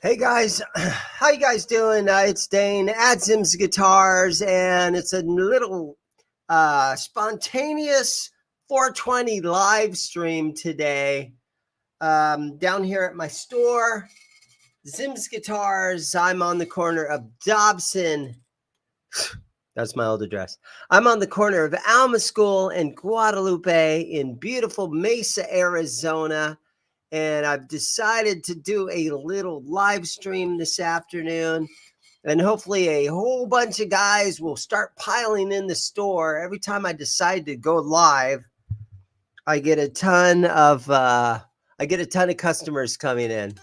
Hey guys, how you guys doing? It's Dane at ZIMM'S Guitars, and it's a little spontaneous 420 live stream today down here at my store, ZIMM'S Guitars. I'm on the corner of Dobson. That's my old address. I'm on the corner of Alma School and Guadalupe in beautiful Mesa, Arizona. And I've decided to do a little live stream this afternoon. And hopefully a whole bunch of guys will start piling in the store. Every time I decide to go live, I get a ton of customers coming in.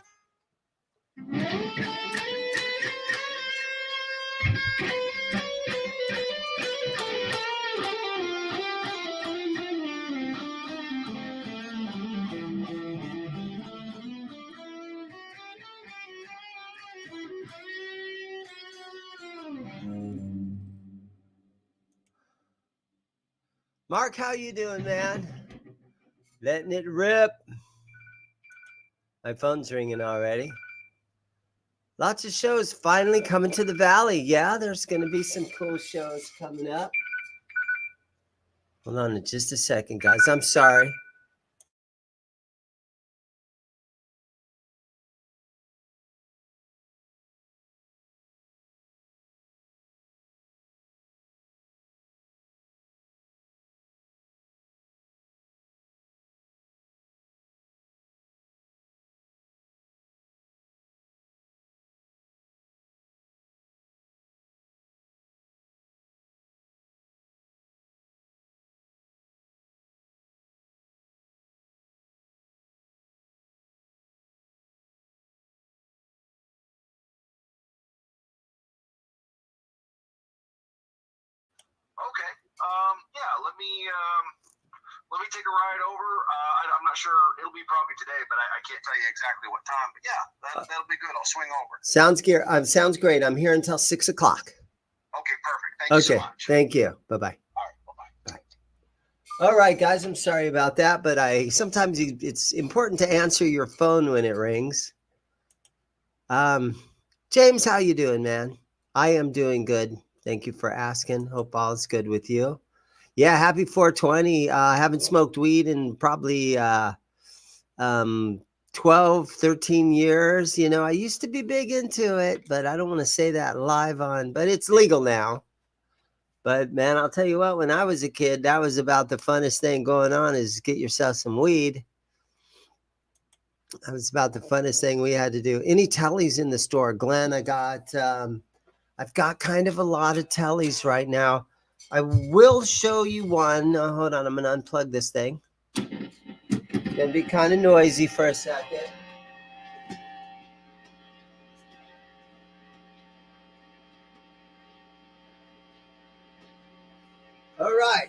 Mark, how you doing, man? Letting it rip. My phone's ringing already. Lots of shows finally coming to the Valley. Yeah, there's going to be some cool shows coming up. Hold on just a second, guys. I'm sorry. Okay. Yeah, let me take a ride over. I'm not sure, it'll be probably today, but I can't tell you exactly what time. But yeah, that'll be good. I'll swing over. Sounds great. I'm here until 6 o'clock. Okay, perfect. Thank you so much. Thank you. Bye-bye. All right, bye-bye. Bye. All right, guys, I'm sorry about that, but sometimes it's important to answer your phone when it rings. James, how you doing, man? I am doing good. Thank you for asking. Hope all is good with you. Yeah, happy 420. I haven't smoked weed in probably 12, 13 years. You know, I used to be big into it, but I don't want to say that live on, but it's legal now. But man, I'll tell you what, when I was a kid, that was about the funnest thing going on, is get yourself some weed. That was about the funnest thing we had to do. Any tellies in the store, Glenn? I've got kind of a lot of tellies right now. I will show you one. Hold on, I'm going to unplug this thing. It's going to be kind of noisy for a second. All right.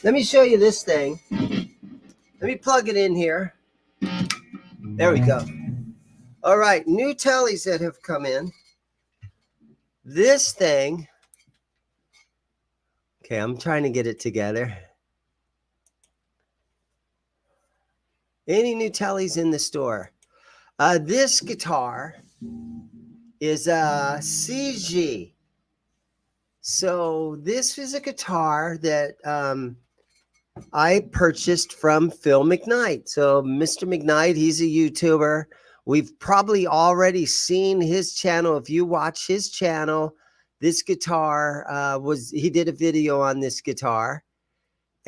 Let me show you this thing. Let me plug it in here. There we go. All right, new tellies that have come in. This thing, okay, I'm trying to get it together. Any new tellies in the store? This guitar is a CG. So this is a guitar that I purchased from Phil McKnight. So Mr. McKnight, he's a YouTuber. We've probably already seen his channel. If you watch his channel, this guitar he did a video on this guitar.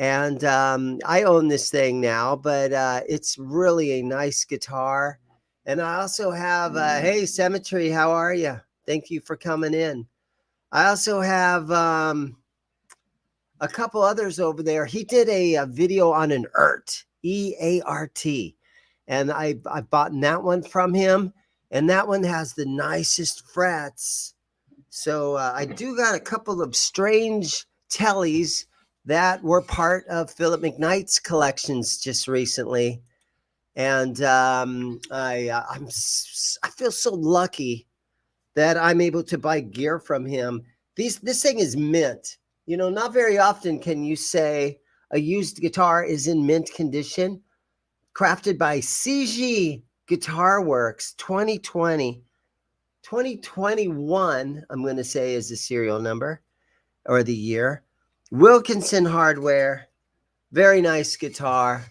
And I own this thing now, but it's really a nice guitar. And I also have, hey, Cemetery, how are you? Thank you for coming in. I also have a couple others over there. He did a video on an EART, E-A-R-T. And I bought that one from him. And that one has the nicest frets. So I do got a couple of strange tellies that were part of Philip McKnight's collections just recently. And I feel so lucky that I'm able to buy gear from him. This thing is mint. You know, not very often can you say a used guitar is in mint condition. Crafted by CG Guitar Works 2020. 2021, I'm going to say, is the serial number or the year. Wilkinson hardware. Very nice guitar.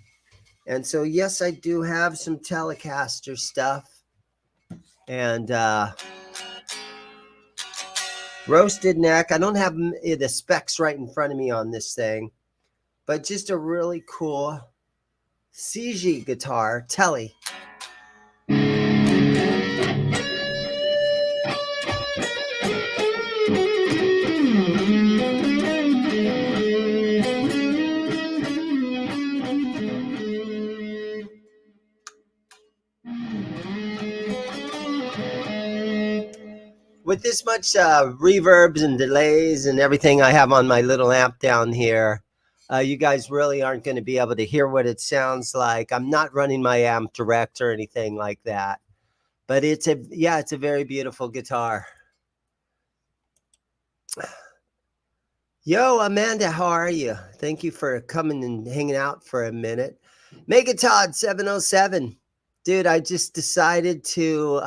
And so, yes, I do have some Telecaster stuff. And roasted neck. I don't have the specs right in front of me on this thing, but just a really cool CG guitar, Telly. With this much reverbs and delays and everything I have on my little amp down here, you guys really aren't going to be able to hear what it sounds like. I'm not running my amp direct or anything like that. But it's a very beautiful guitar. Yo, Amanda, how are you? Thank you for coming and hanging out for a minute. Megatodd 707. Dude, I just decided to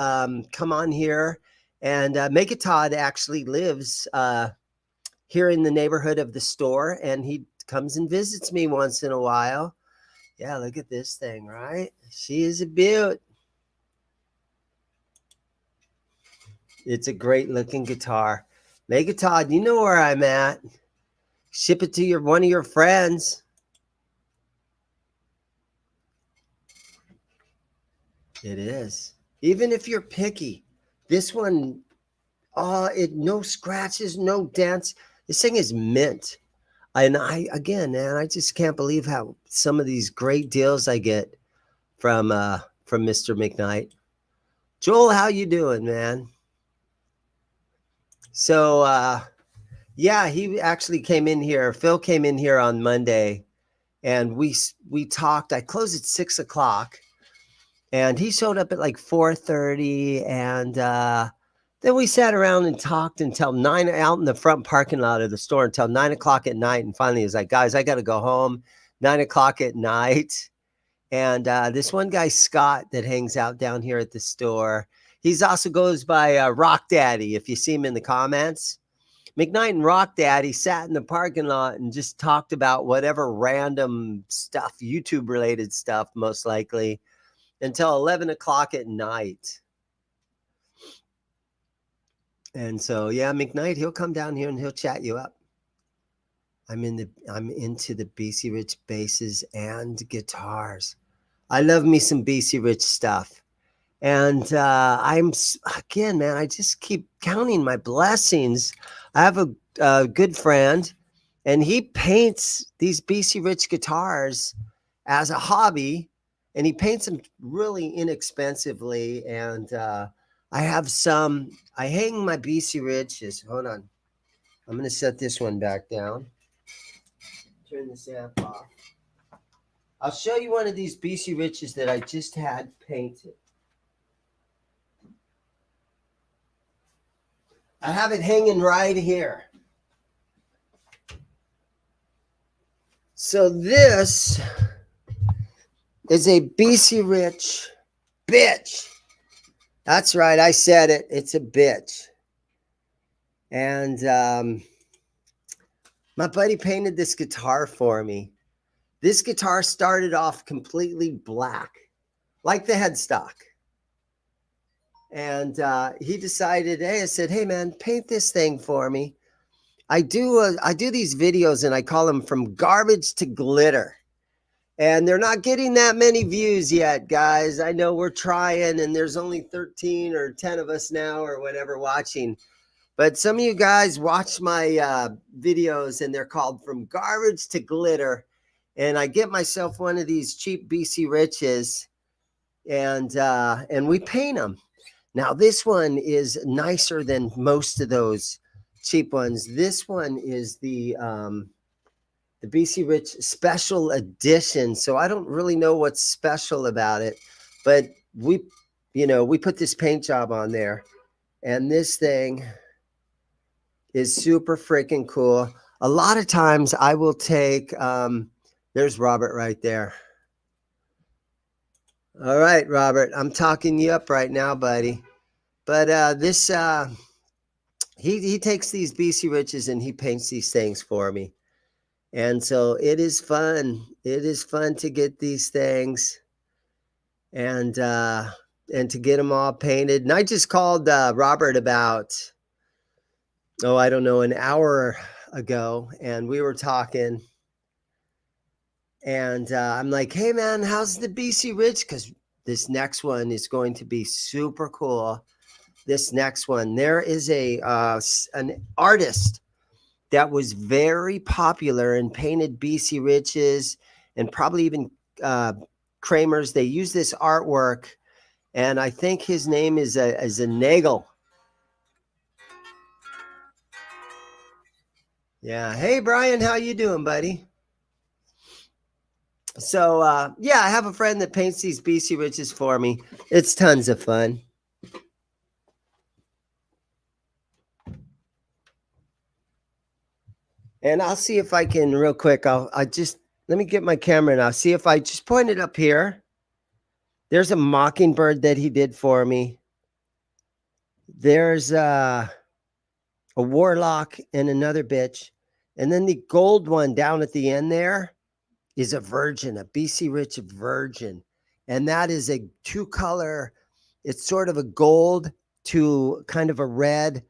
come on here. And Megatodd actually lives here in the neighborhood of the store. And he comes and visits me once in a while. Yeah, look at this thing, right? She is a beaut. It's a great looking guitar. Megatodd, you know where I'm at. Ship it to one of your friends. It is. Even if you're picky, this one, no scratches, no dents. This thing is mint. And again, man, I just can't believe how some of these great deals I get from Mr. McKnight. Joel, how you doing, man? So, yeah, he actually came in here. Phil came in here on Monday, and we talked. I closed at 6 o'clock, and he showed up at like 4:30, and then we sat around and talked until 9 out in the front parking lot of the store until 9 o'clock at night. And finally, he was like, "Guys, I got to go home." 9 o'clock at night, and this one guy, Scott, that hangs out down here at the store. He's also goes by Rock Daddy, if you see him in the comments. McKnight and Rock Daddy sat in the parking lot and just talked about whatever random stuff, YouTube-related stuff, most likely, until 11 o'clock at night. And so, yeah, McKnight, he'll come down here and he'll chat you up. I'm into the BC Rich basses and guitars. I love me some BC Rich stuff. And again, man, I just keep counting my blessings. I have a good friend, and he paints these BC Rich guitars as a hobby, and he paints them really inexpensively. And I have some. I hang my BC Riches. Hold on. I'm going to set this one back down. Turn this amp off. I'll show you one of these BC Riches that I just had painted. I have it hanging right here. So this is a BC Rich bitch. That's right, I said it. It's a bitch. And my buddy painted this guitar for me. This guitar started off completely black, like the headstock. And he decided, I said, "Hey man, paint this thing for me." I do these videos and I call them From Garbage to Glitter. And they're not getting that many views yet, guys. I know we're trying, and there's only 13 or 10 of us now or whatever watching. But some of you guys watch my videos, and they're called From Garbage to Glitter. And I get myself one of these cheap BC Riches, and we paint them. Now, this one is nicer than most of those cheap ones. This one is the BC Rich Special Edition. So I don't really know what's special about it, but we put this paint job on there, and this thing is super freaking cool. A lot of times I will take, there's Robert right there. All right, Robert, I'm talking you up right now, buddy. But he takes these BC Riches and he paints these things for me. And so it is fun. It is fun to get these things and to get them all painted. And I just called Robert about, I don't know, an hour ago, and we were talking. And I'm like, hey, man, how's the BC Rich? Because this next one is going to be super cool. This next one, there is an artist that was very popular and painted BC Riches and probably even Kramer's. They use this artwork, and I think his name is a Nagel. Yeah. Hey, Brian, how you doing, buddy? So, yeah, I have a friend that paints these BC Riches for me. It's tons of fun. And I'll see if I can real quick. Let me get my camera and I'll see if I just point it up here. There's a mockingbird that he did for me. There's a warlock and another bitch. And then the gold one down at the end there is a virgin, a BC Rich virgin. And that is a two-color, it's sort of a gold to kind of a red,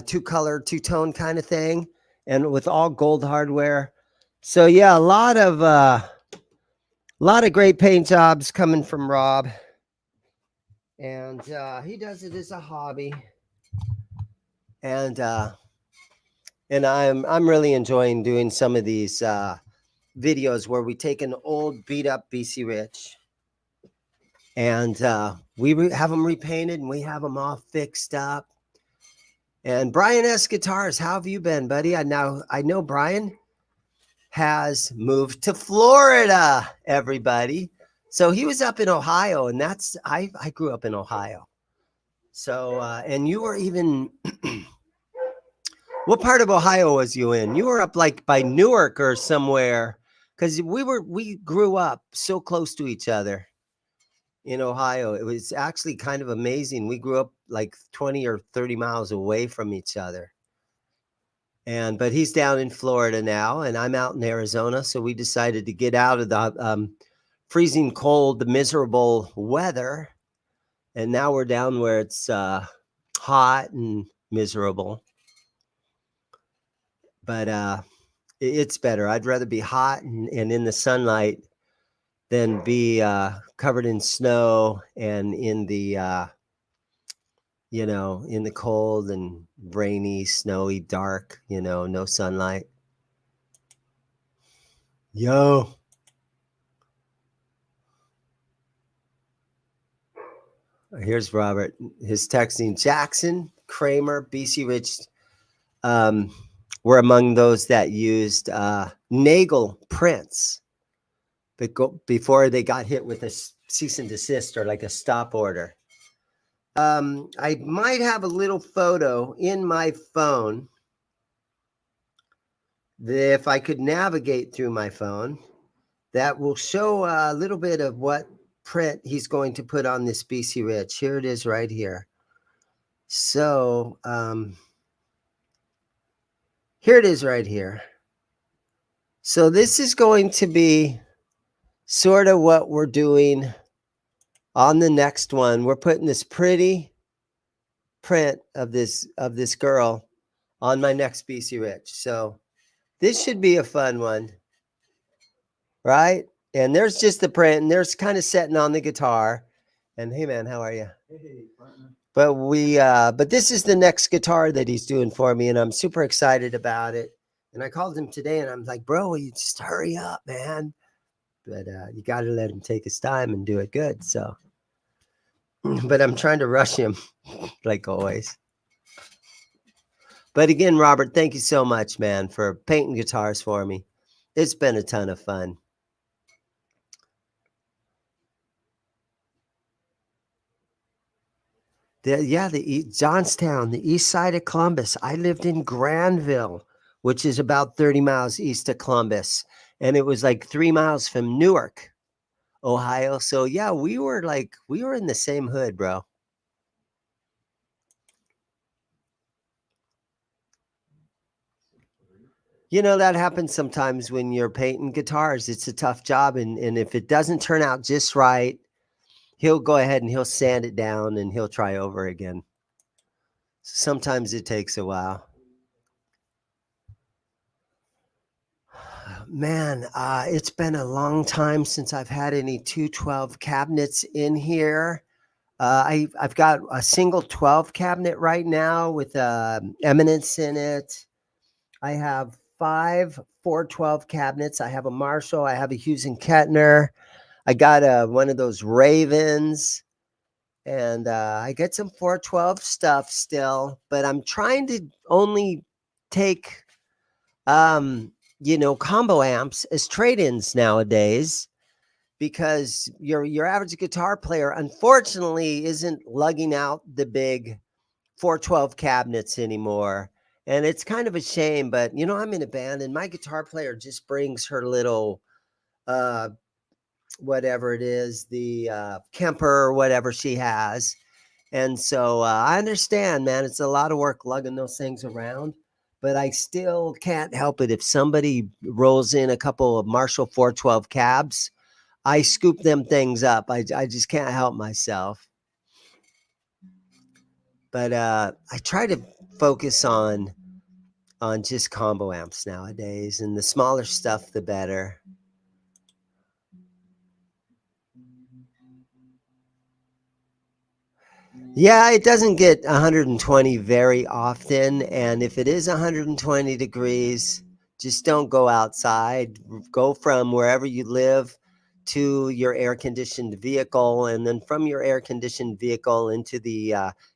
two-color, two-tone kind of thing, and with all gold hardware. So yeah, a lot of great paint jobs coming from Rob. And he does it as a hobby. And I'm really enjoying doing some of these videos where we take an old beat up BC Rich and we have them repainted and we have them all fixed up. And Brian S. Guitars, how have you been, buddy? I know Brian has moved to Florida, everybody. So he was up in Ohio, and I grew up in Ohio. So and you were even what part of Ohio was you in? You were up like by Newark or somewhere, because we grew up so close to each other in Ohio. It was actually kind of amazing. We grew up like 20 or 30 miles away from each other. But he's down in Florida now, and I'm out in Arizona. So we decided to get out of the freezing cold, the miserable weather. And now we're down where it's hot and miserable. But it's better. I'd rather be hot and in the sunlight than be covered in snow and in the in the cold and rainy, snowy, dark, no sunlight. Yo. Here's Robert. His texting. Jackson, Kramer, BC Rich were among those that used Nagel prints before they got hit with a cease and desist or like a stop order. I might have a little photo in my phone that if I could navigate through my phone, that will show a little bit of what print he's going to put on this BC Rich. Here it is right here. So here it is right here. So this is going to be sort of what we're doing on the next one. We're putting this pretty print of this girl on my next BC Rich. So this should be a fun one. right? And there's just the print, and there's kind of setting on the guitar. And hey, man, how are you? Hey, partner. But this is the next guitar that he's doing for me, and I'm super excited about it. And I called him today, and I'm like, bro, will you just hurry up, man? But you got to let him take his time and do it good. So, but I'm trying to rush him, like always. But again, Robert, thank you so much, man, for painting guitars for me. It's been a ton of fun. Johnstown, the east side of Columbus. I lived in Granville, which is about 30 miles east of Columbus. And it was like 3 miles from Newark, Ohio. So yeah, we were in the same hood, bro. You know, that happens sometimes when you're painting guitars. It's a tough job. And if it doesn't turn out just right, he'll go ahead and he'll sand it down and he'll try over again. Sometimes it takes a while. Man, it's been a long time since I've had any 212 cabinets in here. I've got a single 12 cabinet right now with Eminence in it. I have 5 412 cabinets. I have a Marshall. I have a Hughes and Kettner. I got one of those Ravens. And I get some 412 stuff still, but I'm trying to only take combo amps as trade-ins nowadays, because your average guitar player unfortunately isn't lugging out the big 412 cabinets anymore. And it's kind of a shame, but I'm in a band and my guitar player just brings her little whatever it is, the Kemper or whatever she has. And so I understand, man, it's a lot of work lugging those things around, but I still can't help it. If somebody rolls in a couple of Marshall 412 cabs, I scoop them things up. I just can't help myself. But I try to focus on just combo amps nowadays, and the smaller stuff, the better. Yeah, it doesn't get 120 very often. And if it is 120 degrees, just don't go outside. Go from wherever you live to your air-conditioned vehicle, and then from your air-conditioned vehicle into the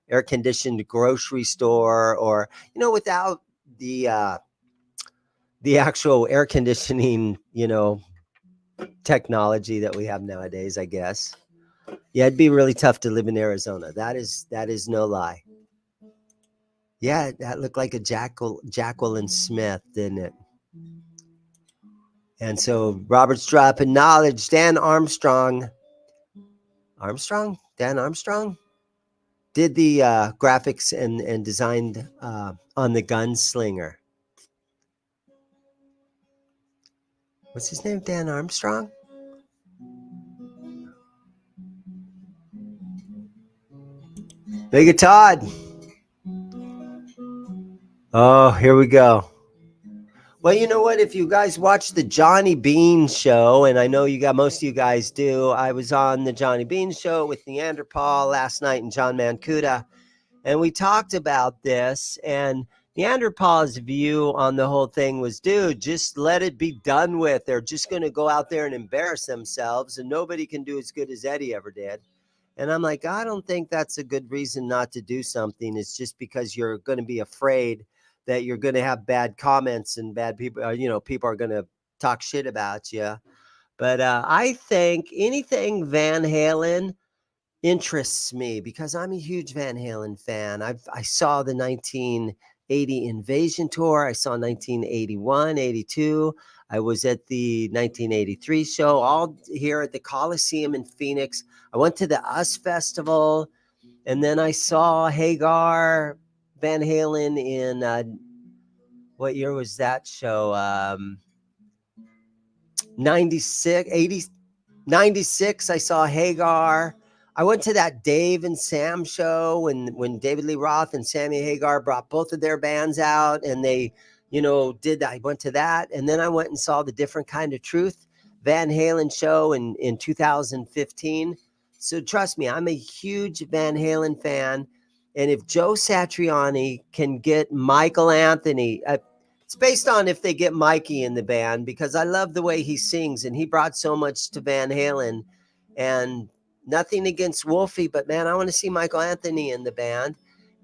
air-conditioned grocery store, or, without the actual air conditioning, technology that we have nowadays, I guess. Yeah, it'd be really tough to live in Arizona. That is no lie. Yeah, that looked like a Jacqueline Smith, didn't it? And so Robert's dropping knowledge. Dan Armstrong did the graphics and designed on the Gunslinger. What's his name? Dan Armstrong? Big Todd. Oh, here we go. Well, you know what? If you guys watch the Johnny Bean show, and I know most of you guys do, I was on the Johnny Bean show with Neanderpaul last night and John Mancuda, and we talked about this. And Neanderpaul's view on the whole thing was, dude, just let it be done with. They're just going to go out there and embarrass themselves, and nobody can do as good as Eddie ever did. And I'm like, I don't think that's a good reason not to do something. It's just because you're going to be afraid that you're going to have bad comments and bad people, people are going to talk shit about you. But I think anything Van Halen interests me, because I'm a huge Van Halen fan. I saw the 1980 Invasion tour. I saw 1981, 82. I was at the 1983 show, all here at the Coliseum in Phoenix. I went to the US Festival, and then I saw Hagar, Van Halen in, what year was that show? 96, I saw Hagar. I went to that Dave and Sam show when David Lee Roth and Sammy Hagar brought both of their bands out, and they, did that. I went to that, and then I went and saw the Different Kind of Truth. Van Halen show in 2015. So trust me, I'm a huge Van Halen fan. And if Joe Satriani can get Michael Anthony, it's based on if they get Mikey in the band, because I love the way he sings and he brought so much to Van Halen. And nothing against Wolfie, but man, I want to see Michael Anthony in the band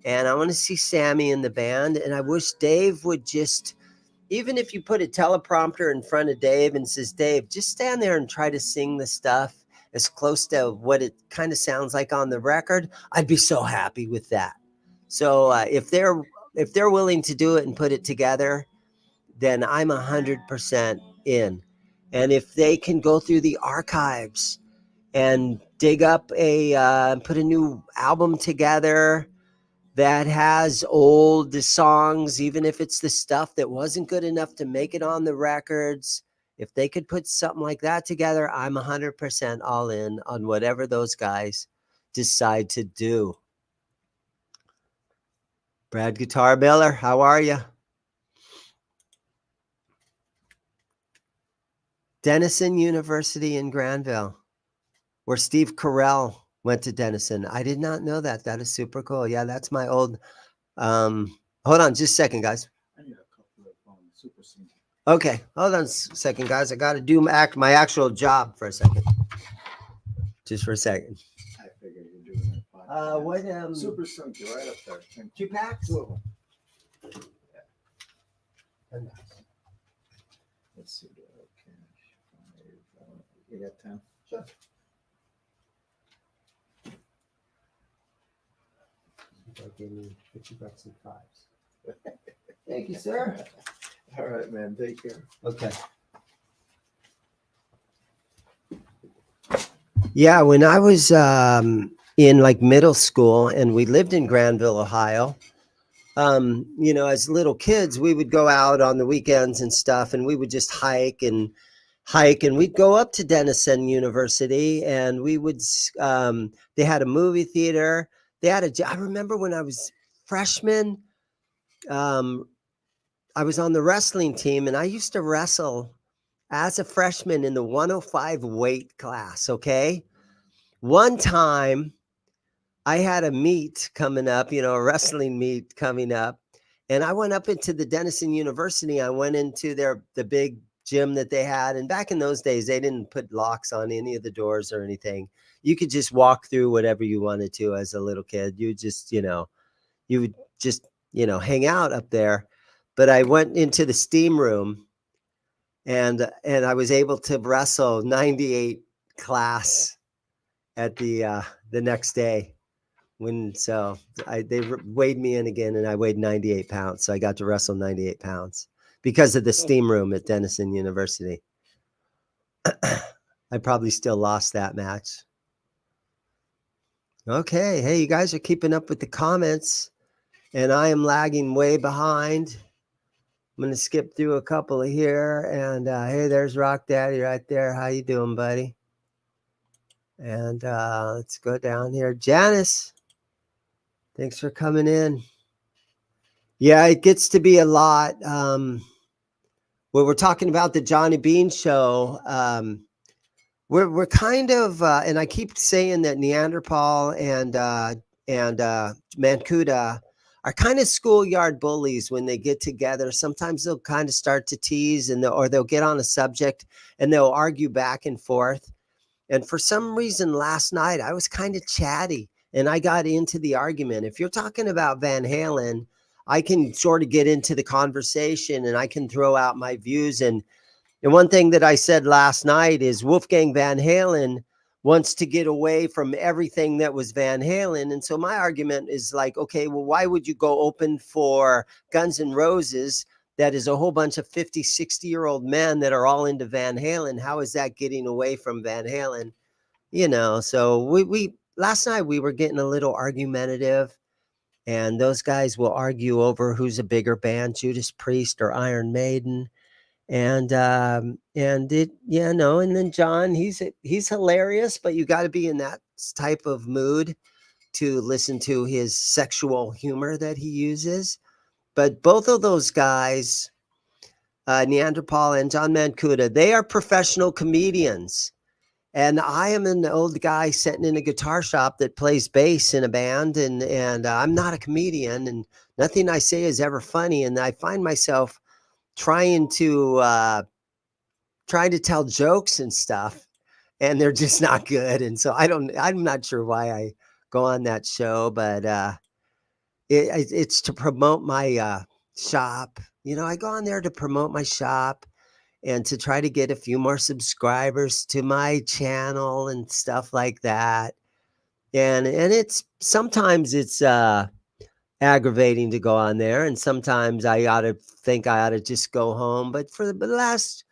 and I want to see Sammy in the band. And I wish Dave would just, even if you put a teleprompter in front of Dave and says, Dave, just stand there and try to sing the stuff as close to what it kind of sounds like on the record, I'd be so happy with that. So if they're willing to do it and put it together, then I'm 100% in. And if they can go through the archives and dig up put a new album together that has old songs, even if it's the stuff that wasn't good enough to make it on the records, if they could put something like that together, I'm 100% all in on whatever those guys decide to do. Brad Guitar Miller, how are you? Denison University in Granville, where Steve Carell went to Denison. I did not know that. That is super cool. Yeah, that's my old. Hold on just a second, guys. I need a couple of super singers. Okay, hold on a second, guys. I got to do my actual job for a second. Just for a second. I figured you're doing that. What? Super Sync, right up there. 2 packs? 2 of them. Yeah. Let's see. Okay. You got 10? Sure. Gave me $50 in 5s. Thank you, sir. All right, man. Take care. Okay. Yeah, when I was in like middle school and we lived in Granville, Ohio, you know, as little kids, we would go out on the weekends and stuff, and we would just hike, and we'd go up to Denison University, and we would, they had a movie theater. I remember when I was freshman, I was on the wrestling team, and I used to wrestle as a freshman in the 105 weight class. Okay. One time I had a meet coming up, you know, a wrestling meet coming up, and I went up into the Denison University. I went into the big gym that they had. And back in those days, they didn't put locks on any of the doors or anything. You could just walk through whatever you wanted to as a little kid. You just, you would just, hang out up there. But I went into the steam room and I was able to wrestle 98 class at the next day. They weighed me in again, and I weighed 98 pounds. So I got to wrestle 98 pounds because of the steam room at Denison University. I probably still lost that match. Okay. Hey, you guys are keeping up with the comments, and I am lagging way behind. I'm going to skip through a couple of here. And hey, there's Rock Daddy right there. How you doing, buddy? And let's go down here. Janice, thanks for coming in. Yeah, it gets to be a lot. When we're talking about the Johnny Bean show, we're kind of, and I keep saying that Neanderthal and Mancuda are kind of schoolyard bullies when they get together. Sometimes they'll kind of start to tease, or they'll get on a subject and they'll argue back and forth. And for some reason last night, I was kind of chatty and I got into the argument. If you're talking about Van Halen, I can sort of get into the conversation and I can throw out my views. And one thing that I said last night is Wolfgang Van Halen wants to get away from everything that was Van Halen. And so my argument is like, okay, well, why would you go open for Guns N' Roses? That is a whole bunch of 50, 60-year-old men that are all into Van Halen. How is that getting away from Van Halen? So we last night we were getting a little argumentative, and those guys will argue over who's a bigger band, Judas Priest or Iron Maiden. And then John, he's hilarious, but you got to be in that type of mood to listen to his sexual humor that he uses. But both of those guys Neanderthal and John Mancuda, they are professional comedians. And I am an old guy sitting in a guitar shop that plays bass in a band. And I'm not a comedian, and nothing I say is ever funny. And I find myself trying to tell jokes and stuff, and they're just not good. And so I'm not sure why I go on that show, but it's to promote my shop. I go on there to promote my shop and to try to get a few more subscribers to my channel and stuff like that. And sometimes it's aggravating to go on there, and sometimes I ought to just go home. But for the last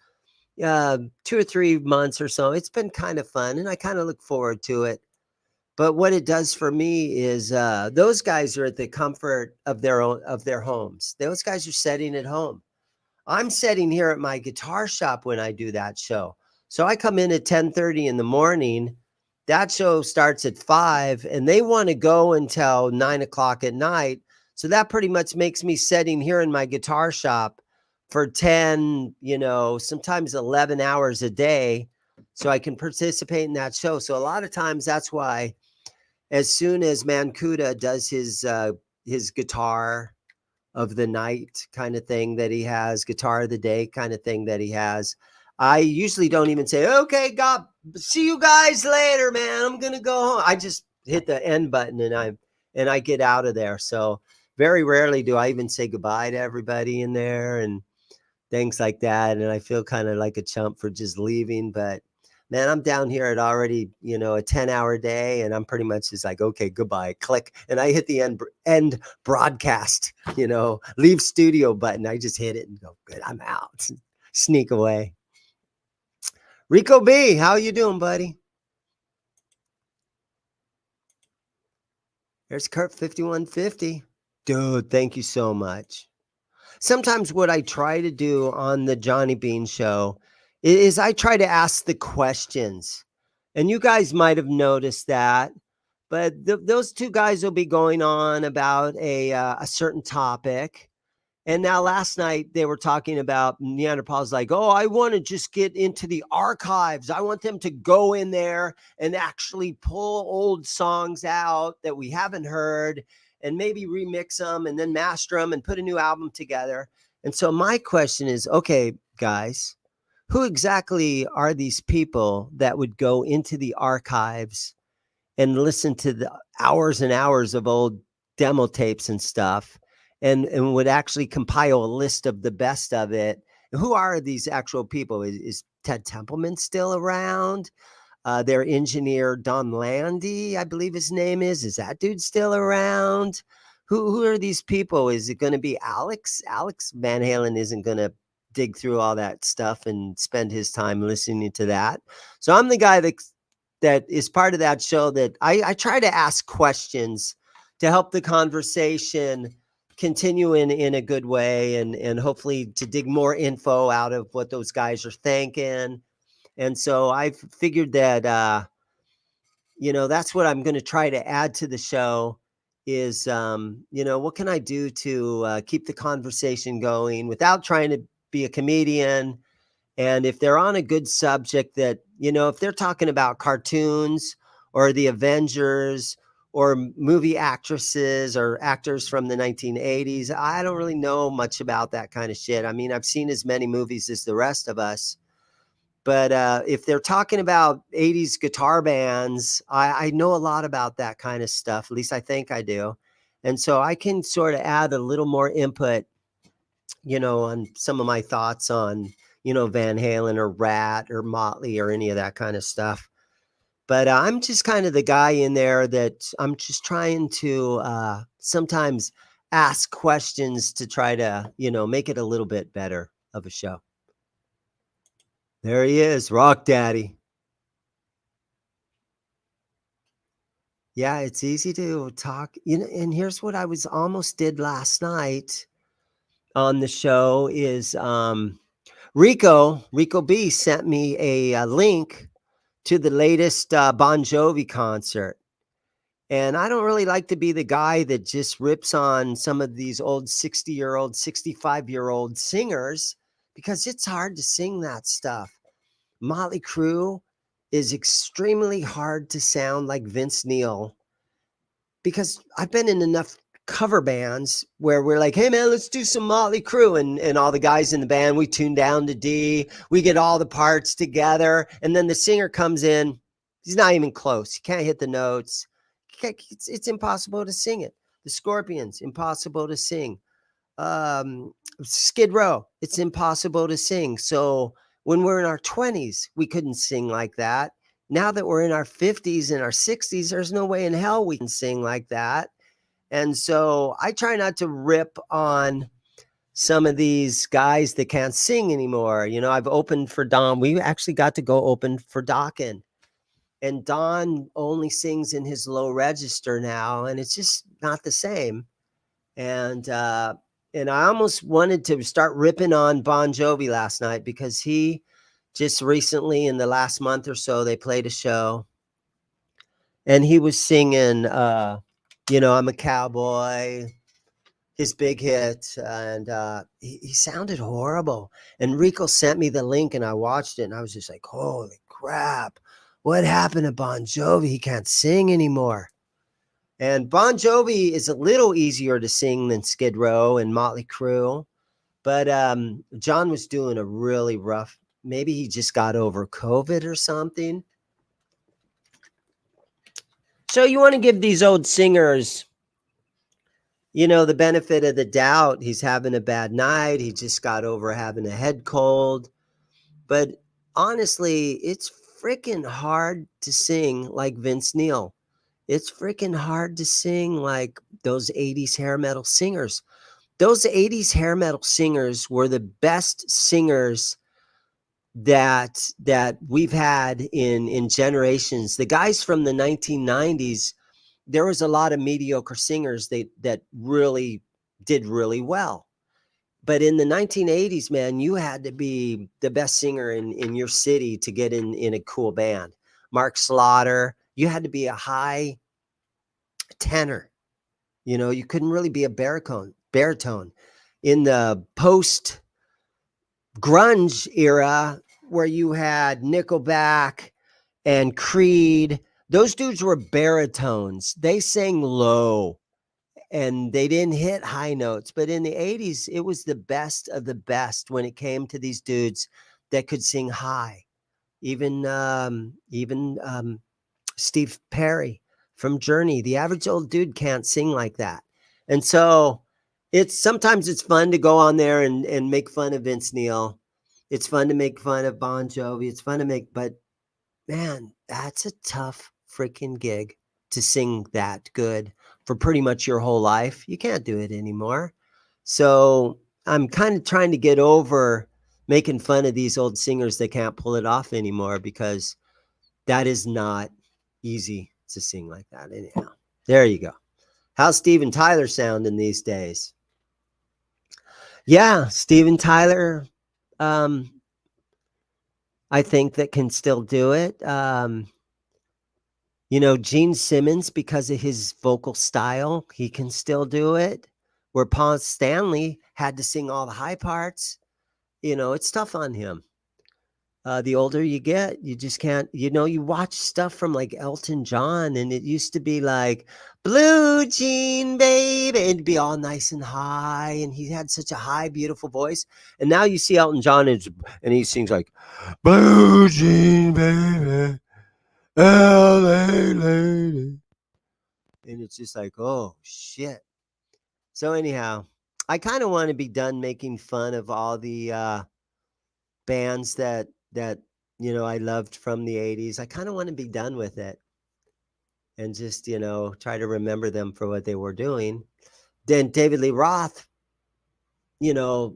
2 or 3 months or so, it's been kind of fun, and I kind of look forward to it. But what it does for me is those guys are at the comfort of their homes. Those guys are sitting at home. I'm sitting here at my guitar shop when I do that show. So I come in at 10:30 in the morning. That show starts at 5, and they want to go until 9 o'clock at night. So that pretty much makes me sitting here in my guitar shop for 10, sometimes 11 hours a day, so I can participate in that show. So a lot of times that's why, as soon as Mancuda does his guitar of the night kind of thing that he has, guitar of the day kind of thing that he has, I usually don't even say, okay, God, see you guys later, man, I'm going to go home. I just hit the end button and I get out of there. So very rarely do I even say goodbye to everybody in there and things like that. And I feel kind of like a chump for just leaving. But man, I'm down here at already, a 10-hour day, and I'm pretty much just like, okay, goodbye, click. And I hit the end broadcast, leave studio button. I just hit it and go, good, I'm out. Sneak away. Rico B, how you doing, buddy? There's Kurt 5150. Dude, thank you so much. Sometimes what I try to do on the Johnny Bean Show is I try to ask the questions. And you guys might have noticed that. But those two guys will be going on about a certain topic. And now last night they were talking about Neanderthals, like, oh, I want to just get into the archives. I want them to go in there and actually pull old songs out that we haven't heard and maybe remix them and then master them and put a new album together. And so my question is, okay, guys, who exactly are these people that would go into the archives and listen to the hours and hours of old demo tapes and stuff and would actually compile a list of the best of it? Who are these actual people? Is Ted Templeman still around? Their engineer, Don Landy, I believe his name is. Is that dude still around? Who are these people? Is it going to be Alex? Alex Van Halen isn't going to dig through all that stuff and spend his time listening to that. So I'm the guy that is part of that show that I try to ask questions to help the conversation continue in a good way and hopefully to dig more info out of what those guys are thinking. And so I've figured that, that's what I'm going to try to add to the show is, what can I do to keep the conversation going without trying to be a comedian? And if they're on a good subject that, if they're talking about cartoons or the Avengers or movie actresses or actors from the 1980s, I don't really know much about that kind of shit. I mean, I've seen as many movies as the rest of us. But if they're talking about 80s guitar bands, I know a lot about that kind of stuff. At least I think I do. And so I can sort of add a little more input, on some of my thoughts on, Van Halen or Rat or Motley or any of that kind of stuff. But I'm just kind of the guy in there that I'm just trying to sometimes ask questions to try to, make it a little bit better of a show. There he is, Rock Daddy. Yeah, it's easy to talk, and here's what I almost did last night on the show is Rico B sent me a link to the latest Bon Jovi concert. And I don't really like to be the guy that just rips on some of these old 60-year-old, 65-year-old singers, because it's hard to sing that stuff. Motley Crue is extremely hard to sound like Vince Neil, because I've been in enough cover bands where we're like, hey man, let's do some Motley Crue, and all the guys in the band, we tune down to D, we get all the parts together, and then the singer comes in, he's not even close, he can't hit the notes, it's impossible to sing it. The Scorpions, impossible to sing. Skid Row, it's impossible to sing. So when we're in our 20s, we couldn't sing like that. Now that we're in our 50s and our 60s, there's no way in hell we can sing like that. And so I try not to rip on some of these guys that can't sing anymore. You know, I've opened for Don. We actually got to go open for Dokken. And Don only sings in his low register now, and it's just not the same. And I almost wanted to start ripping on Bon Jovi last night, because he just recently, in the last month or so, they played a show, and he was singing, you know, I'm a Cowboy, his big hit, and he sounded horrible. And Rico sent me the link, and I watched it, and I was just like, holy crap, what happened to Bon Jovi? He can't sing anymore. And Bon Jovi is a little easier to sing than Skid Row and Motley Crue. But John was doing a really rough, maybe he just got over COVID or something. So you want to give these old singers, you know, the benefit of the doubt. He's having a bad night. He just got over having a head cold. But honestly, it's freaking hard to sing like Vince Neil. It's freaking hard to sing like those 80s hair metal singers. Those 80s hair metal singers were the best singers that we've had in generations. The guys from the 1990s, there was a lot of mediocre singers that really did really well. But in the 1980s, man, you had to be the best singer in your city to get in a cool band. Mark Slaughter, you had to be a high tenor. You know, you couldn't really be a baritone. In the post grunge era, where you had Nickelback and Creed, those dudes were baritones. They sang low and they didn't hit high notes. But in the 80s, it was the best of the best when it came to these dudes that could sing high. Even Steve Perry from Journey, the average old dude can't sing like that. And so sometimes it's fun to go on there and make fun of Vince Neil. It's fun to make fun of Bon Jovi. It's fun to but man, that's a tough freaking gig to sing that good for pretty much your whole life. You can't do it anymore. So I'm kind of trying to get over making fun of these old singers that can't pull it off anymore, because that is not easy to sing like that. Anyhow, there you go. How's Steven Tyler sounding these days? Yeah, Steven Tyler, I think that can still do it. You know, Gene Simmons, because of his vocal style, he can still do it. Where Paul Stanley had to sing all the high parts. You know, it's tough on him. The older you get, you just can't, you know, you watch stuff from like Elton John, and it used to be like, Blue Jean Baby, and it'd be all nice and high, and he had such a high, beautiful voice. And now you see Elton John, and he sings like, Blue Jean Baby, LA lady. And it's just like, oh, shit. So anyhow, I kind of want to be done making fun of all the bands that you know I loved from the 80s. I kind of want to be done with it and just, you know, try to remember them for what they were doing. Then David Lee Roth, you know,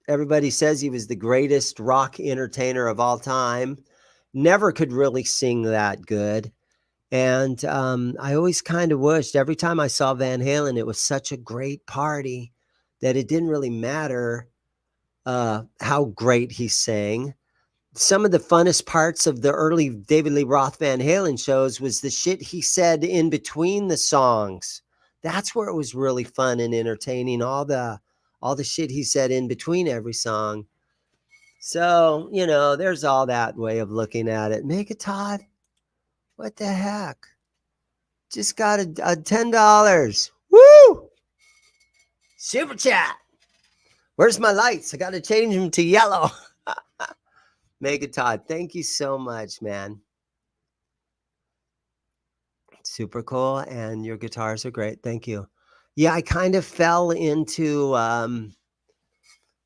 everybody says he was the greatest rock entertainer of all time. Never could really sing that good. And I always kind of wished, every time I saw Van Halen, it was such a great party that it didn't really matter how great he sang. Some of the funnest parts of the early David Lee Roth Van Halen shows was the shit he said in between the songs. That's where it was really fun and entertaining. All the shit he said in between every song. So, you know, there's all that way of looking at it. Make it, Todd. What the heck? Just got a $10. Woo! Super chat. Where's my lights? I got to change them to yellow. Mega Todd, thank you so much, man. Super cool. And your guitars are great. Thank you. Yeah, I kind of fell into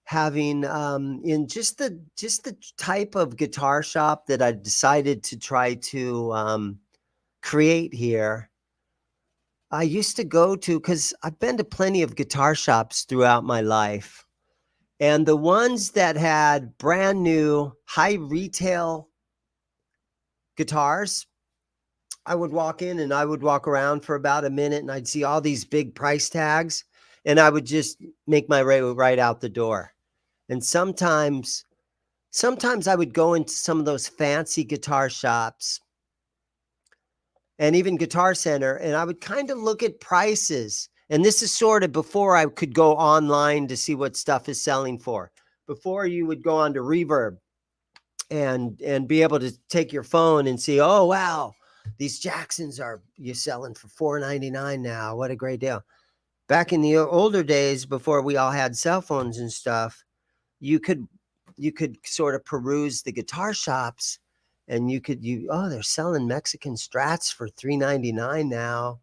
having in just the type of guitar shop that I decided to try to create here. I used to go to, because I've been to plenty of guitar shops throughout my life. And the ones that had brand new high retail guitars, I would walk in and I would walk around for about a minute and I'd see all these big price tags and I would just make my way right out the door. And sometimes I would go into some of those fancy guitar shops and even Guitar Center, and I would kind of look at prices. And this is sort of before I could go online to see what stuff is selling for. Before you would go on to Reverb and be able to take your phone and see, oh, wow, these Jacksons you're selling for $4.99 now. What a great deal. Back in the older days, before we all had cell phones and stuff, you could sort of peruse the guitar shops and they're selling Mexican Strats for $3.99 now.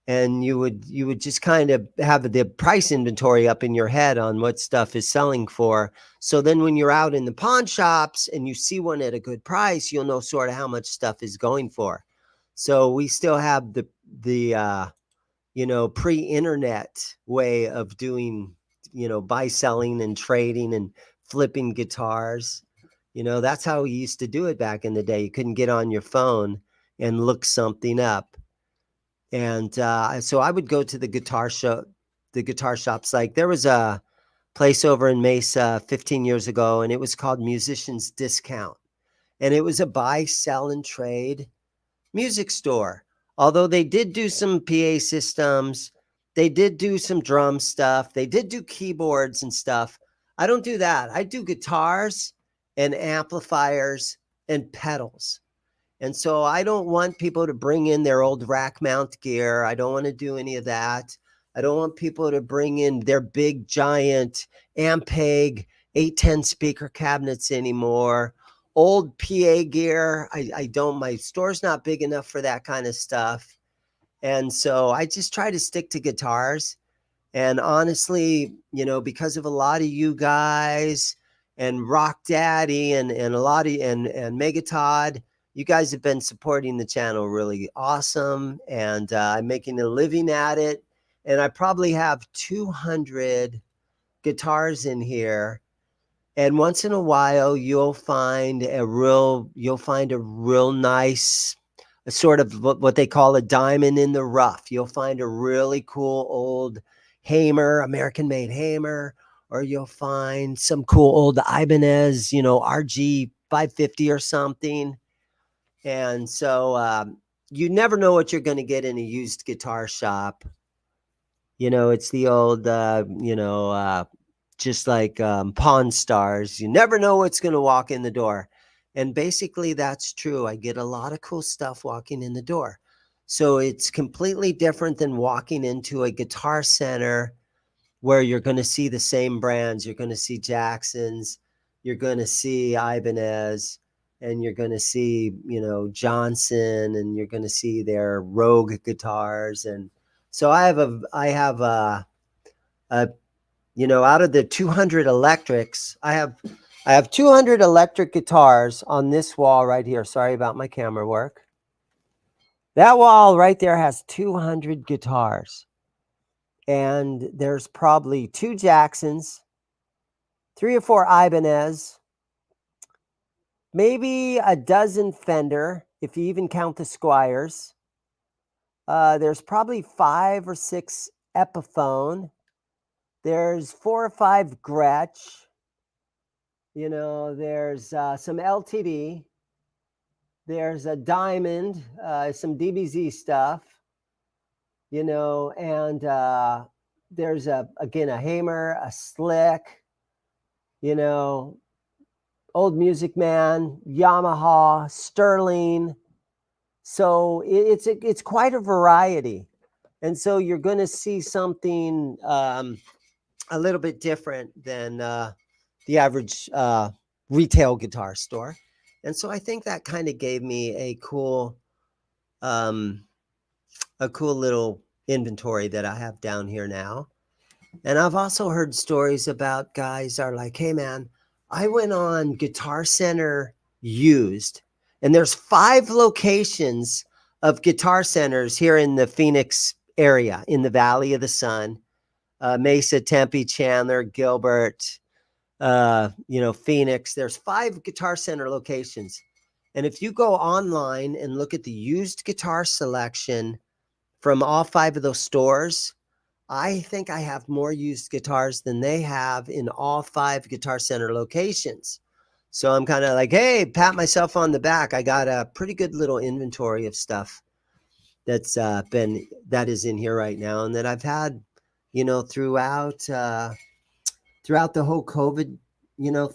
And you would just kind of have the price inventory up in your head on what stuff is selling for. So then when you're out in the pawn shops and you see one at a good price, you'll know sort of how much stuff is going for. So we still have the pre-internet way of doing, buy, selling and trading and flipping guitars. That's how we used to do it back in the day. You couldn't get on your phone and look something up. And so I would go to the guitar shops. Like there was a place over in Mesa 15 years ago, and it was called Musicians Discount. And it was a buy, sell, and trade music store. Although they did do some PA systems, they did do some drum stuff, they did do keyboards and stuff. I don't do that. I do guitars and amplifiers and pedals. And so I don't want people to bring in their old rack mount gear. I don't want to do any of that. I don't want people to bring in their big, giant Ampeg 810 speaker cabinets anymore. Old PA gear. I don't, my store's not big enough for that kind of stuff. And so I just try to stick to guitars. And honestly, because of a lot of you guys and Rock Daddy and a lot of, and Megatod, you guys have been supporting the channel really awesome. And I'm making a living at it. And I probably have 200 guitars in here. And once in a while, you'll find a real nice sort of what they call a diamond in the rough. You'll find a really cool old Hamer, American-made Hamer, or you'll find some cool old Ibanez, RG 550 or something. And so you never know what you're going to get in a used guitar shop. It's the old, just like Pawn Stars. You never know what's going to walk in the door. And basically that's true. I get a lot of cool stuff walking in the door. So it's completely different than walking into a Guitar Center where you're going to see the same brands. You're going to see Jacksons, you're going to see Ibanez, and you're going to see, Johnson, and you're going to see their Rogue guitars. And so I have a out of the 200 electrics, I have 200 electric guitars on this wall right here. Sorry about my camera work. That wall right there has 200 guitars. And there's probably 2 Jacksons, 3 or 4 Ibanez, maybe a dozen Fender, if you even count the Squires. There's probably 5 or 6 Epiphone. There's 4 or 5 Gretsch. There's some LTD. There's a Diamond, some DBZ stuff, and there's again, a Hamer, a Slick, Old Music Man, Yamaha, Sterling. So it's quite a variety. And so you're going to see something a little bit different than the average retail guitar store. And so I think that kind of gave me a cool little inventory that I have down here now. And I've also heard stories about guys are like, hey man, I went on Guitar Center used, and there's 5 locations of Guitar Centers here in the Phoenix area, in the Valley of the Sun, Mesa, Tempe, Chandler, Gilbert, Phoenix. There's 5 Guitar Center locations. And if you go online and look at the used guitar selection from all 5 of those stores, I think I have more used guitars than they have in all 5 Guitar Center locations. So I'm kind of like, hey, pat myself on the back. I got a pretty good little inventory of stuff that is in here right now, and that I've had, throughout the whole COVID,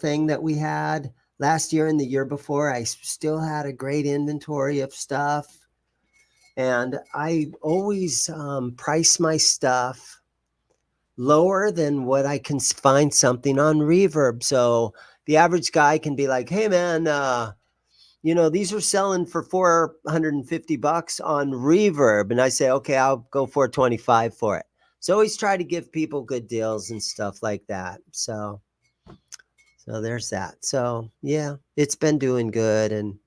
thing that we had last year and the year before. I still had a great inventory of stuff. And I always price my stuff lower than what I can find something on Reverb. So the average guy can be like, hey, man, these are selling for $450 on Reverb. And I say, okay, I'll go $425 for it. So always try to give people good deals and stuff like that. So there's that. So, yeah, it's been doing good. And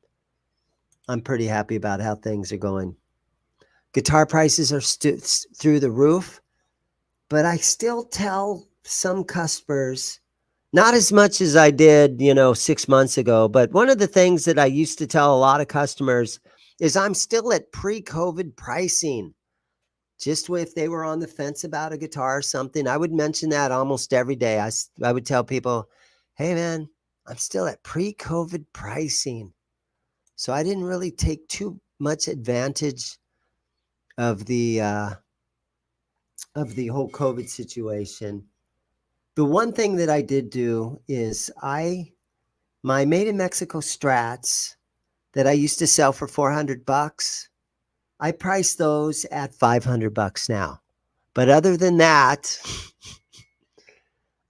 I'm pretty happy about how things are going. Guitar prices are through the roof, but I still tell some customers, not as much as I did, 6 months ago, but one of the things that I used to tell a lot of customers is I'm still at pre-COVID pricing. Just if they were on the fence about a guitar or something, I would mention that almost every day. I would tell people, hey man, I'm still at pre-COVID pricing. So I didn't really take too much advantage of the whole COVID situation. The one thing that I did do is my Made in Mexico Strats that I used to sell for $400, I priced those at $500 now. But other than that,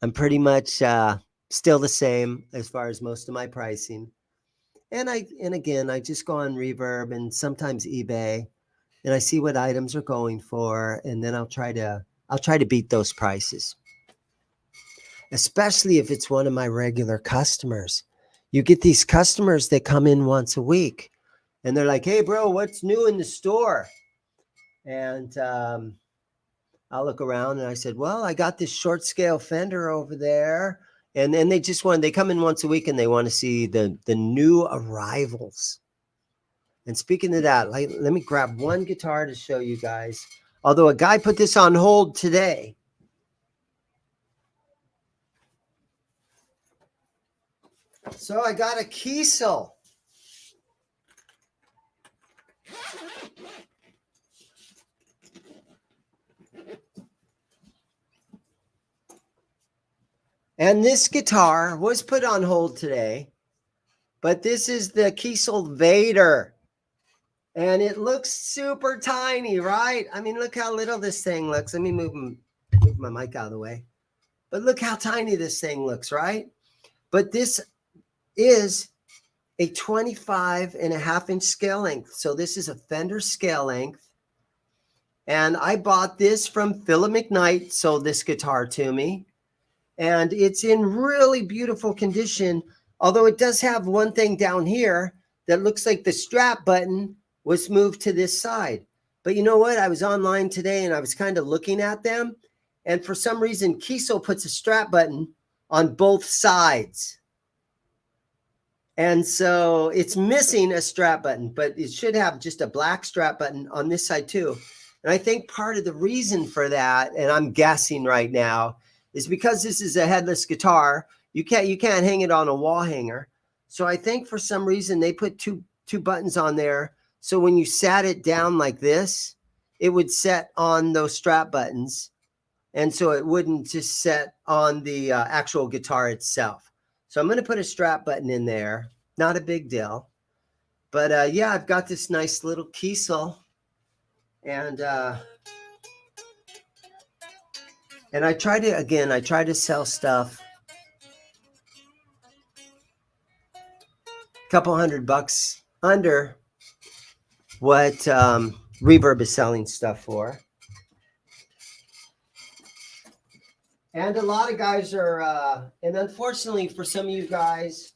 I'm pretty much still the same as far as most of my pricing. And again, I just go on Reverb and sometimes eBay, and I see what items are going for, and then I'll try to beat those prices. Especially if it's one of my regular customers. You get these customers that come in once a week, and they're like, hey bro, what's new in the store? And I'll look around and I said, well, I got this short scale Fender over there. And then they come in once a week and they want to see the new arrivals. And speaking of that, let me grab one guitar to show you guys. Although a guy put this on hold today. So I got a Kiesel. And this guitar was put on hold today, but this is the Kiesel Vader. And it looks super tiny, right? I mean, look how little this thing looks. Let me move my mic out of the way. But look how tiny this thing looks, right? But this is a 25.5-inch scale length. So this is a Fender scale length. And I bought this from Philip McKnight, sold this guitar to me. And it's in really beautiful condition, although it does have one thing down here that looks like the strap button was moved to this side. But you know what? I was online today and I was kind of looking at them. And for some reason, Kiesel puts a strap button on both sides. And so it's missing a strap button, but it should have just a black strap button on this side too. And I think part of the reason for that, and I'm guessing right now, is because this is a headless guitar. You can't hang it on a wall hanger. So I think for some reason they put two buttons on there. So when you sat it down like this, it would set on those strap buttons. And so it wouldn't just set on the actual guitar itself. So I'm going to put a strap button in there. Not a big deal. But yeah, I've got this nice little Kiesel. And I try to sell stuff a couple $100 under what Reverb is selling stuff for. And a lot of guys are, and unfortunately for some of you guys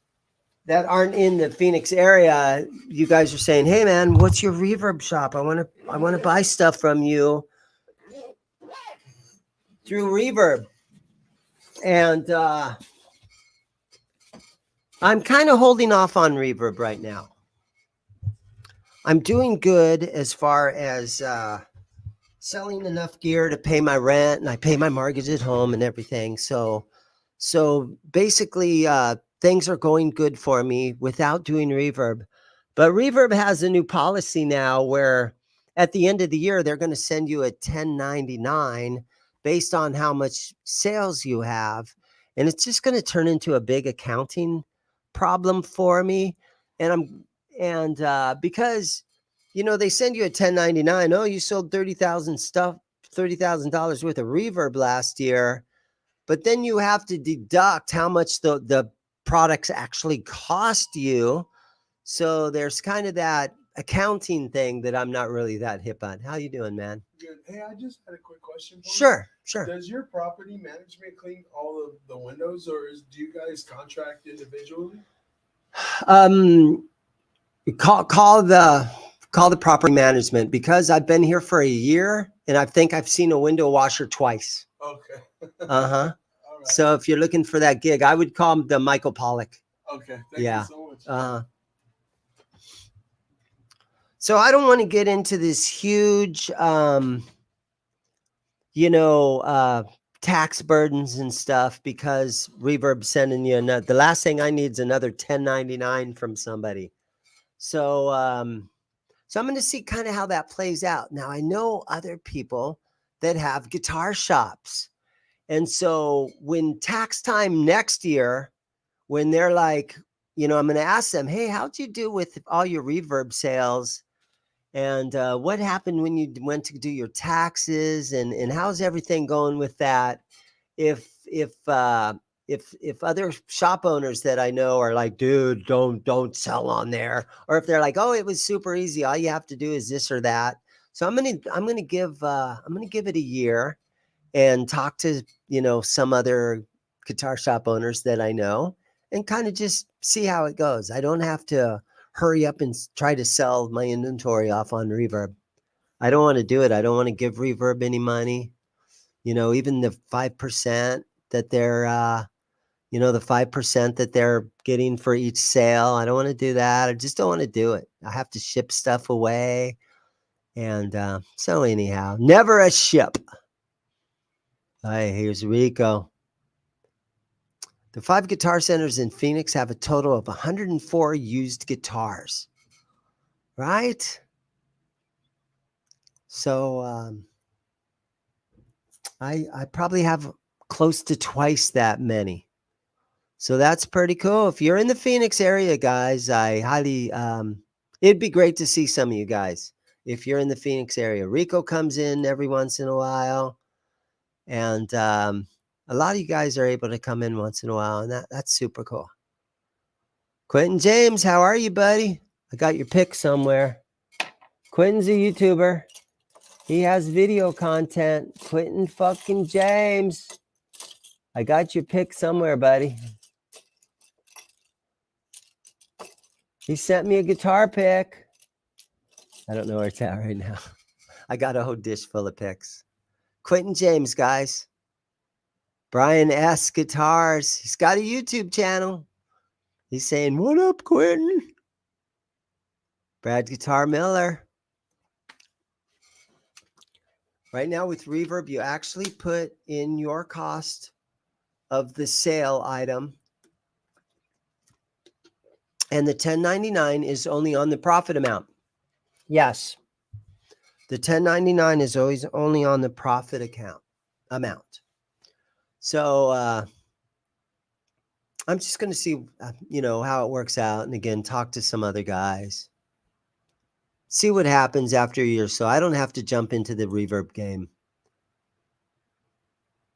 that aren't in the Phoenix area, you guys are saying, "Hey man, what's your Reverb shop? I want to buy stuff from you through Reverb." And I'm kind of holding off on Reverb right now. I'm doing good as far as selling enough gear to pay my rent, and I pay my mortgage at home and everything. So basically, things are going good for me without doing Reverb. But Reverb has a new policy now where at the end of the year, they're going to send you a 1099 based on how much sales you have. And it's just going to turn into a big accounting problem for me. And because, you know, they send you a 1099. Oh, you sold $30,000 worth of Reverb last year. But then you have to deduct how much the products actually cost you. So there's kind of that accounting thing that I'm not really that hip on. How you doing, man? Good. Hey, I just had a quick question for you. Sure. Does your property management clean all of the windows, or do you guys contract individually? Call the property management, because I've been here for a year and I think I've seen a window washer twice. Okay. Uh-huh. All right. So if you're looking for that gig, I would call the Michael Pollock. Okay. Thank you so much. So I don't want to get into this huge, tax burdens and stuff, because Reverb sending you the last thing I need is another 1099 from somebody. So I'm going to see kind of how that plays out. Now, I know other people that have guitar shops. And so when tax time next year, when they're like, I'm going to ask them, "Hey, how'd you do with all your Reverb sales? And what happened when you went to do your taxes? And how's everything going with that?" If other shop owners that I know are like, "Dude, don't sell on there," or if they're like, "Oh, it was super easy, all you have to do is this or that." So I'm gonna give it a year and talk to some other guitar shop owners that I know, and kind of just see how it goes. I don't have to hurry up and try to sell my inventory off on Reverb. I don't want to do it. I don't want to give Reverb any money. Even the 5% that they're, the 5% that they're getting for each sale. I don't want to do that. I just don't want to do it. I have to ship stuff away. And so anyhow, never a ship. Hey, here's Rico. The 5 guitar centers in Phoenix have a total of 104 used guitars, right? So I probably have close to twice that many. So that's pretty cool. If you're in the Phoenix area, guys, I highly, it'd be great to see some of you guys. If you're in the Phoenix area, Rico comes in every once in a while. And a lot of you guys are able to come in once in a while, and that's super cool. Quentin James, how are you, buddy? I got your pic somewhere. Quentin's a YouTuber. He has video content. Quentin fucking James. I got your pic somewhere, buddy. He sent me a guitar pic. I don't know where it's at right now. I got a whole dish full of pics. Quentin James, guys. Brian S. Guitars. He's got a YouTube channel. He's saying, "What up, Quentin?" Brad Guitar Miller. Right now with Reverb, you actually put in your cost of the sale item. And the 1099 is only on the profit amount. Yes. The 1099 is always only on the profit amount. So I'm just going to see, how it works out. And again, talk to some other guys. See what happens after a year. So I don't have to jump into the reverb game.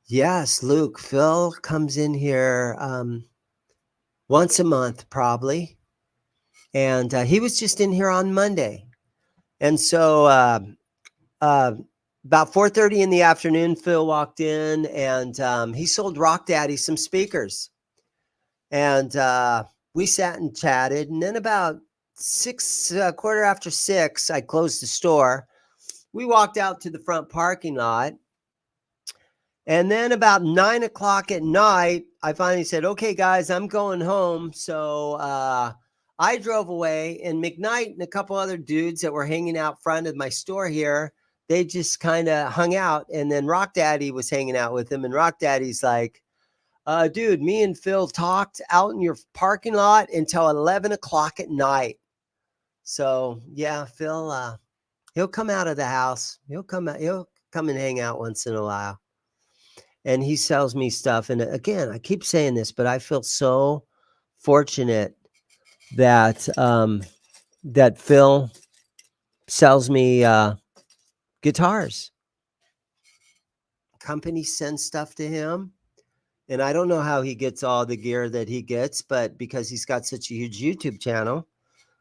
Yes, Luke. Phil comes in here once a month, probably. And he was just in here on Monday. And so about 4:30 in the afternoon, Phil walked in and he sold Rock Daddy some speakers. And we sat and chatted. And then about quarter after 6, I closed the store. We walked out to the front parking lot. And then about 9 o'clock at night, I finally said, okay, guys, I'm going home. So I drove away, and McKnight and a couple other dudes that were hanging out front of my store here, they just kind of hung out. And then Rock Daddy was hanging out with him. And Rock Daddy's like, dude, me and Phil talked out in your parking lot until 11 o'clock at night. So yeah, Phil, he'll come out of the house. He'll come and hang out once in a while. And he sells me stuff. And again, I keep saying this, but I feel so fortunate that that Phil sells me guitars. Companies send stuff to him. And I don't know how he gets all the gear that he gets, but because he's got such a huge YouTube channel,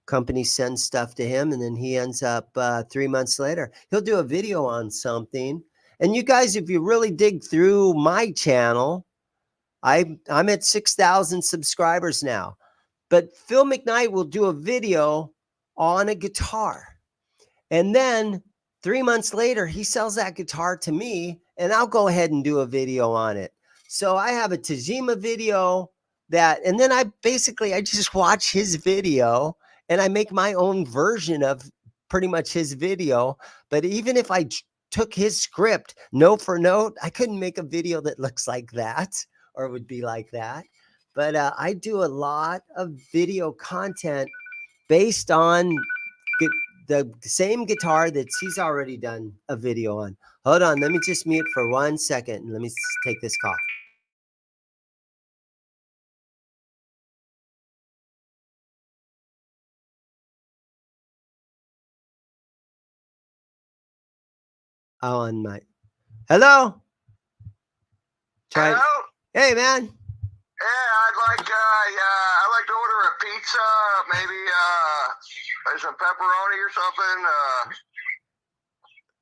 companies send stuff to him. And then he ends up 3 months later, he'll do a video on something. And you guys, if you really dig through my channel, I'm at 6,000 subscribers now. But Phil McKnight will do a video on a guitar. And then 3 months later, he sells that guitar to me, and I'll go ahead and do a video on it. So I have a Tajima video and then I just watch his video and I make my own version of pretty much his video. But even if I took his script note for note, I couldn't make a video that looks like that or would be like that. But I do a lot of video content based on the same guitar that he's already done a video on. Hold on, let me just mute for 1 second and let me take this call. On my hello. Hello? Hey man. Yeah, I'd like to order a pizza, maybe some pepperoni or something.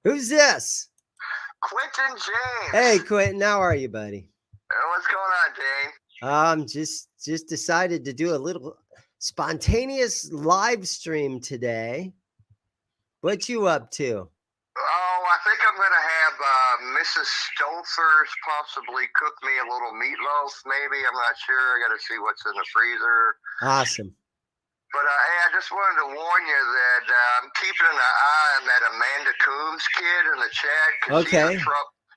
Who's this? Quentin James. Hey Quentin, how are you, buddy? What's going on, James? Just decided to do a little spontaneous live stream today. What you up to? Oh, I think I'm going to have Mrs. Stolzer's possibly cook me a little meatloaf, maybe. I'm not sure. I got to see what's in the freezer. Awesome. But hey, I just wanted to warn you that I'm keeping an eye on that Amanda Coombs kid in the chat. Okay.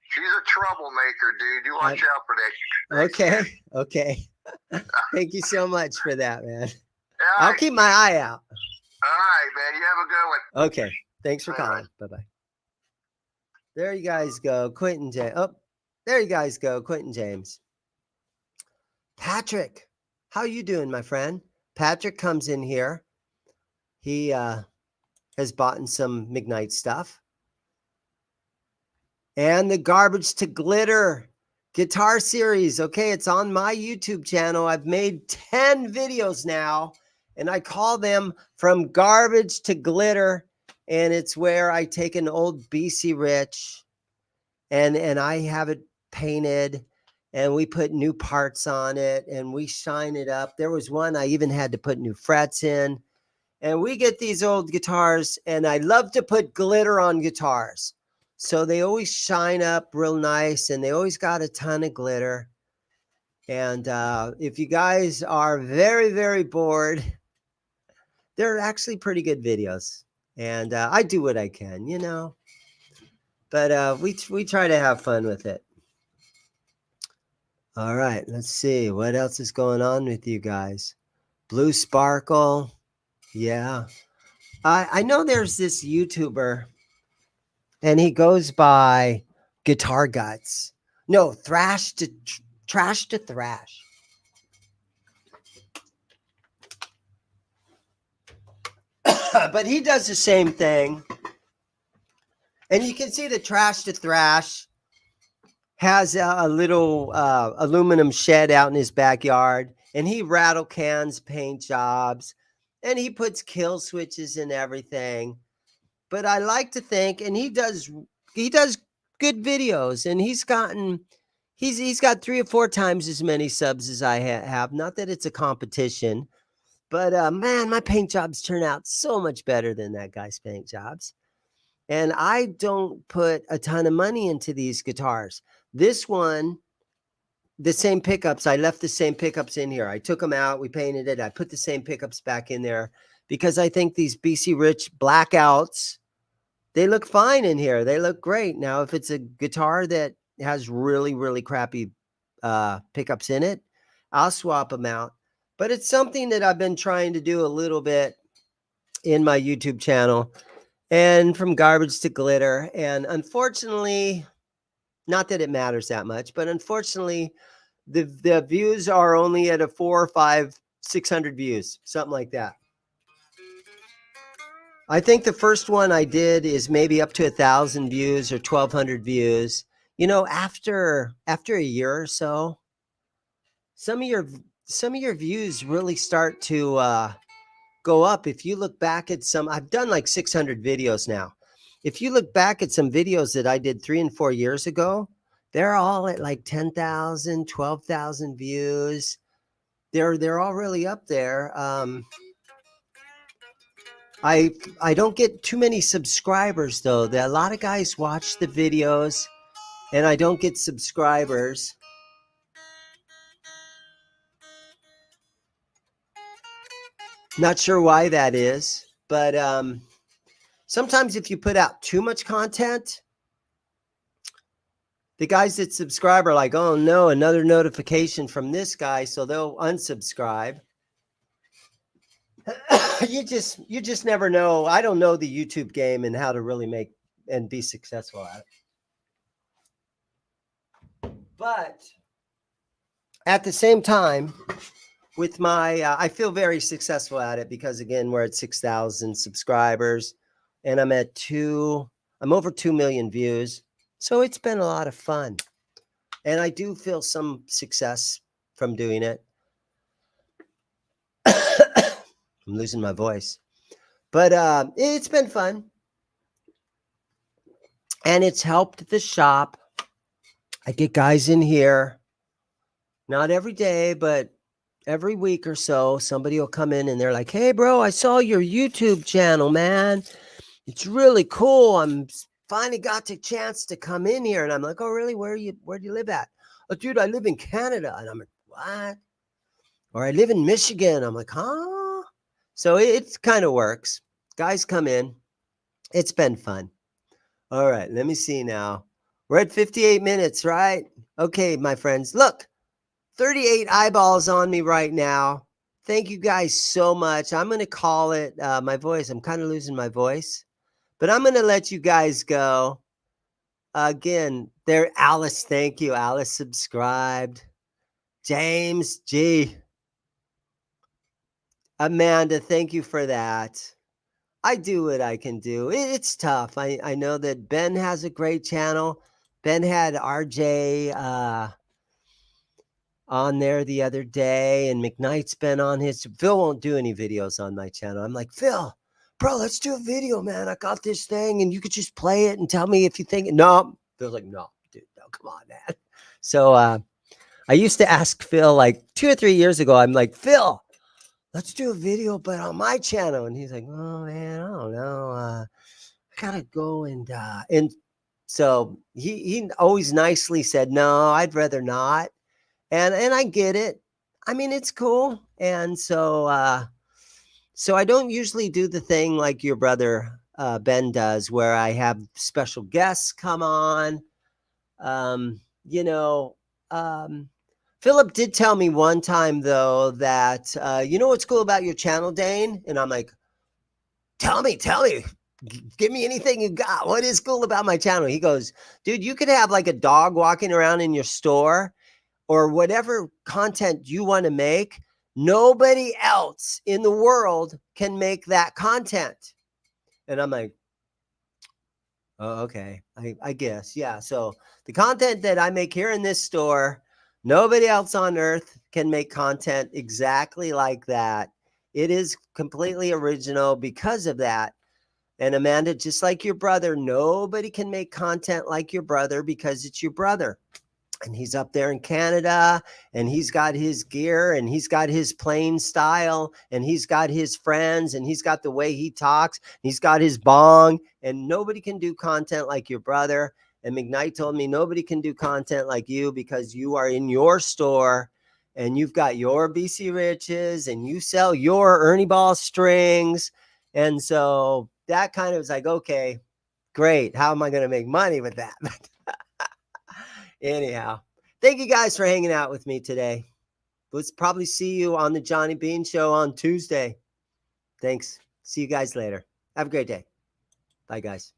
She's a troublemaker, dude. You watch out for that. Okay. Thank you so much for that, man. Yeah, I'll keep my eye out. All right, man. You have a good one. Okay. Thanks for calling. Bye-bye. There you guys go. Quentin James. Oh, there you guys go. Quentin James. Patrick, how you doing, my friend? Patrick comes in here. He has bought some McKnight stuff. And the Garbage to Glitter guitar series. Okay, it's on my YouTube channel. I've made 10 videos now, and I call them From Garbage to Glitter. And it's where I take an old BC Rich and I have it painted and we put new parts on it and we shine it up. There was one I even had to put new frets in. And we get these old guitars, and I love to put glitter on guitars. So they always shine up real nice, and they always got a ton of glitter. And if you guys are very, very bored, they're actually pretty good videos. And I do what I can, but we try to have fun with it. All right, let's see what else is going on with you guys. Blue Sparkle. Yeah. I know there's this YouTuber and he goes by Guitar Guts. No, Trash to Thrash. But he does the same thing. And you can see the Trash to Thrash has a little aluminum shed out in his backyard, and he rattle cans paint jobs, and he puts kill switches and everything. But I like to think, and he does good videos, and he's got 3 or 4 times as many subs as I have. Not that it's a competition, but man, my paint jobs turn out so much better than that guy's paint jobs. And I don't put a ton of money into these guitars. This one, the same pickups, I left the same pickups in here. I took them out, we painted it. I put the same pickups back in there because I think these BC Rich blackouts, they look fine in here. They look great. Now, if it's a guitar that has really, really crappy pickups in it, I'll swap them out. But it's something that I've been trying to do a little bit in my YouTube channel, and from garbage to glitter. And unfortunately, not that it matters that much, but unfortunately, the views are only at a 400, 500, 600 views, something like that. I think the first one I did is maybe up to 1,000 views or 1,200 views. You know, after a year or so, some of your views really start to go up. If you look back at I've done like 600 videos now. If you look back at some videos that I did 3 and 4 years ago, they're all at like 10,000, 12,000 views. They're all really up there. I don't get too many subscribers though. A lot of guys watch the videos, and I don't get subscribers. Not sure why that is, but sometimes if you put out too much content, the guys that subscribe are like, oh no, another notification from this guy, so they'll unsubscribe. You just never know. I don't know the YouTube game and how to really make and be successful at it. But at the same time, with my, I feel very successful at it because, again, we're at 6,000 subscribers, and I'm over 2 million views. So it's been a lot of fun, and I do feel some success from doing it. I'm losing my voice, but it's been fun, and it's helped the shop. I get guys in here, not every day, but every week or so, somebody will come in and they're like, hey, bro, I saw your YouTube channel, man. It's really cool. I'm finally got the chance to come in here. And I'm like, oh, really? Where do you live at? Oh, dude, I live in Canada. And I'm like, what? Or I live in Michigan. I'm like, huh? So it kind of works. Guys come in. It's been fun. All right, let me see now. We're at 58 minutes, right? Okay, my friends, look. 38 eyeballs on me right now. Thank you guys so much. I'm going to call it my voice. I'm kind of losing my voice, but I'm going to let you guys go. Again, there, Alice, thank you. Alice subscribed. James G. Amanda, thank you for that. I do what I can do. It's tough. I know that Ben has a great channel. Ben had RJ on there the other day, and McKnight's been on his. Phil won't do any videos on my channel. I'm like, Phil, bro, let's do a video, man. I got this thing, and you could just play it and tell me if you think. No, Phil's like, no, dude, no, come on, man. So I used to ask Phil like 2 or 3 years ago. I'm like, Phil, let's do a video, but on my channel. And he's like, oh man, I don't know. I gotta go and so he always nicely said, no, I'd rather not. And I get it. I mean, it's cool. And so so I don't usually do the thing like your brother Ben does, where I have special guests come on. Philip did tell me one time though that you know what's cool about your channel, Dane? And I'm like, tell me, give me anything you got. What is cool about my channel? He goes, dude, you could have like a dog walking around in your store, or whatever content you want to make. Nobody else in the world can make that content. And I'm like, oh, okay, I guess. Yeah. So the content that I make here in this store, nobody else on earth can make content exactly like that. It is completely original because of that. And Amanda, just like your brother, nobody can make content like your brother because it's your brother. And he's up there in Canada, and he's got his gear, and he's got his playing style, and he's got his friends, and he's got the way he talks. He's got his bong, and nobody can do content like your brother. And McKnight told me nobody can do content like you because you are in your store, and you've got your BC Riches, and you sell your Ernie Ball strings. And so that kind of was like, okay, great. How am I going to make money with that? Anyhow, thank you guys for hanging out with me today. Let's probably see you on the Johnny Bean Show on Tuesday. Thanks. See you guys later. Have a great day. Bye, guys.